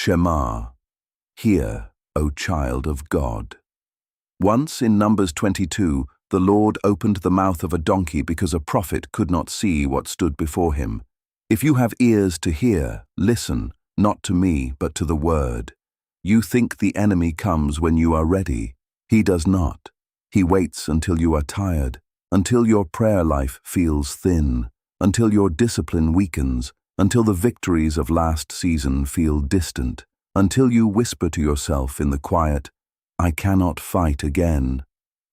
Shema, hear, O child of God. Once in Numbers 22, the Lord opened the mouth of a donkey because a prophet could not see what stood before him. If you have ears to hear, listen, not to me, but to the word. You think the enemy comes when you are ready. He does not. He waits until you are tired, until your prayer life feels thin, until your discipline weakens, until the victories of last season feel distant, until you whisper to yourself in the quiet, I cannot fight again.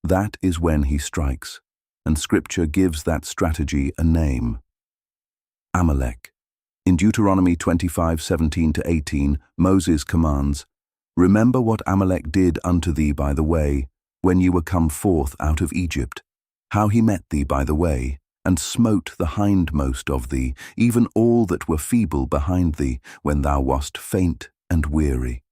That is when he strikes, and Scripture gives that strategy a name. Amalek. In Deuteronomy 25:17-18, Moses commands, Remember what Amalek did unto thee by the way, when ye were come forth out of Egypt, how he met thee by the way, and smote the hindmost of thee, even all that were feeble behind thee, when thou wast faint and weary.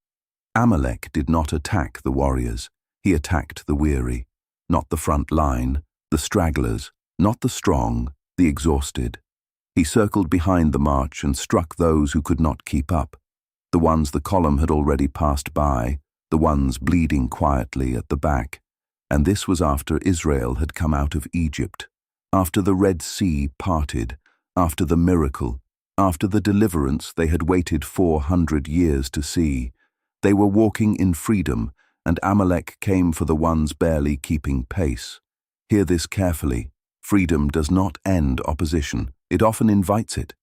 Amalek did not attack the warriors, he attacked the weary, not the front line, the stragglers, not the strong, the exhausted. He circled behind the march and struck those who could not keep up, the ones the column had already passed by, the ones bleeding quietly at the back. And this was after Israel had come out of Egypt, after the Red Sea parted, after the miracle, after the deliverance they had waited 400 years to see. They were walking in freedom, and Amalek came for the ones barely keeping pace. Hear this carefully. Freedom does not end opposition. It often invites it.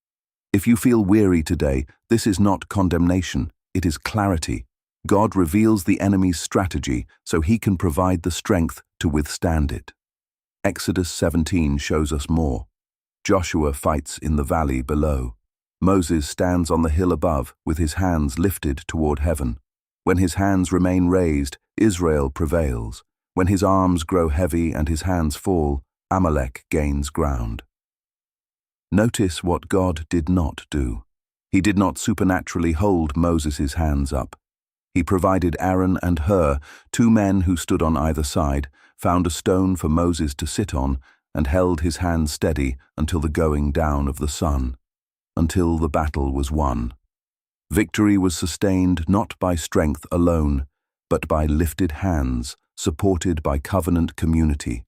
If you feel weary today, this is not condemnation, it is clarity. God reveals the enemy's strategy so he can provide the strength to withstand it. Exodus 17 shows us more. Joshua fights in the valley below. Moses stands on the hill above with his hands lifted toward heaven. When his hands remain raised, Israel prevails. When his arms grow heavy and his hands fall, Amalek gains ground. Notice what God did not do. He did not supernaturally hold Moses' hands up. He provided Aaron and Hur, two men who stood on either side, found a stone for Moses to sit on, and held his hands steady until the going down of the sun, until the battle was won. Victory was sustained not by strength alone, but by lifted hands, supported by covenant community.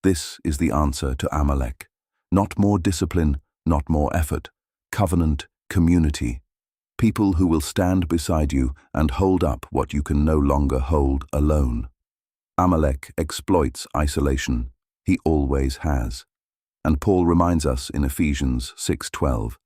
This is the answer to Amalek. Not more discipline, not more effort. Covenant community. People who will stand beside you and hold up what you can no longer hold alone. Amalek exploits isolation. He always has. And Paul reminds us in Ephesians 6:12,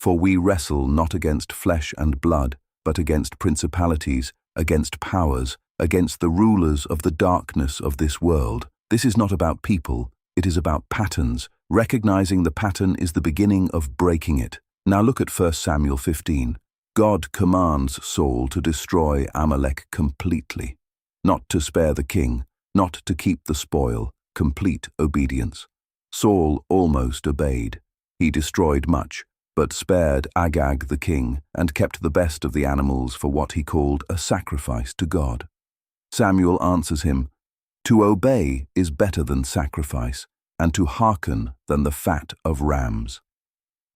For we wrestle not against flesh and blood, but against principalities, against powers, against the rulers of the darkness of this world. This is not about people, it is about patterns. Recognizing the pattern is the beginning of breaking it. Now look at 1 Samuel 15. God commands Saul to destroy Amalek completely, not to spare the king, not to keep the spoil, complete obedience. Saul almost obeyed. He destroyed much, but spared Agag the king and kept the best of the animals for what he called a sacrifice to God. Samuel answers him, To obey is better than sacrifice, and to hearken than the fat of rams.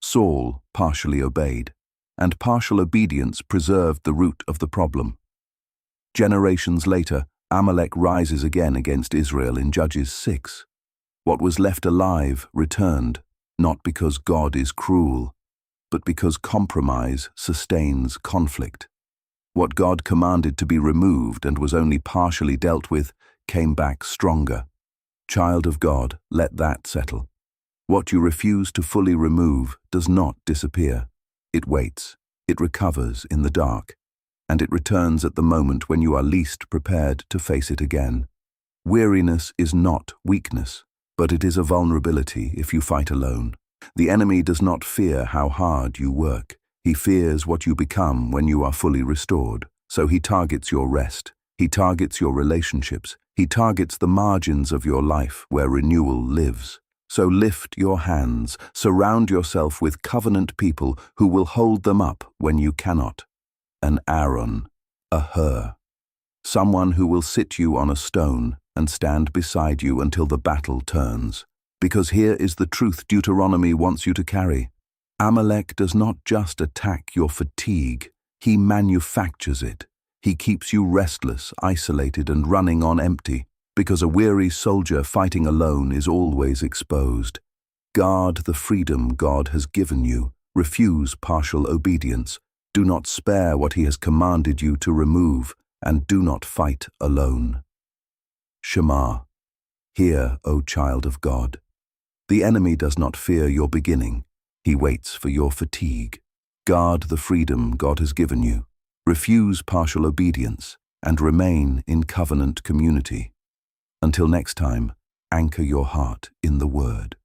Saul partially obeyed, and partial obedience preserved the root of the problem. Generations later, Amalek rises again against Israel in Judges 6. What was left alive returned, not because God is cruel, but because compromise sustains conflict. What God commanded to be removed and was only partially dealt with came back stronger. Child of God, let that settle. What you refuse to fully remove does not disappear. It waits, it recovers in the dark, and it returns at the moment when you are least prepared to face it again. Weariness is not weakness, but it is a vulnerability if you fight alone. The enemy does not fear how hard you work. He fears what you become when you are fully restored. So he targets your rest. He targets your relationships. He targets the margins of your life where renewal lives. So lift your hands, surround yourself with covenant people who will hold them up when you cannot. An Aaron, a Hur. Someone who will sit you on a stone and stand beside you until the battle turns. Because here is the truth Deuteronomy wants you to carry. Amalek does not just attack your fatigue, He manufactures it. He keeps you restless, isolated, and running on empty, because a weary soldier fighting alone is always exposed. Guard the freedom God has given you. Refuse partial obedience. Do not spare what He has commanded you to remove, and do not fight alone. Shema. Hear, O child of God. The enemy does not fear your beginning. He waits for your fatigue. Guard the freedom God has given you. Refuse partial obedience, and remain in covenant community. Until next time, anchor your heart in the Word.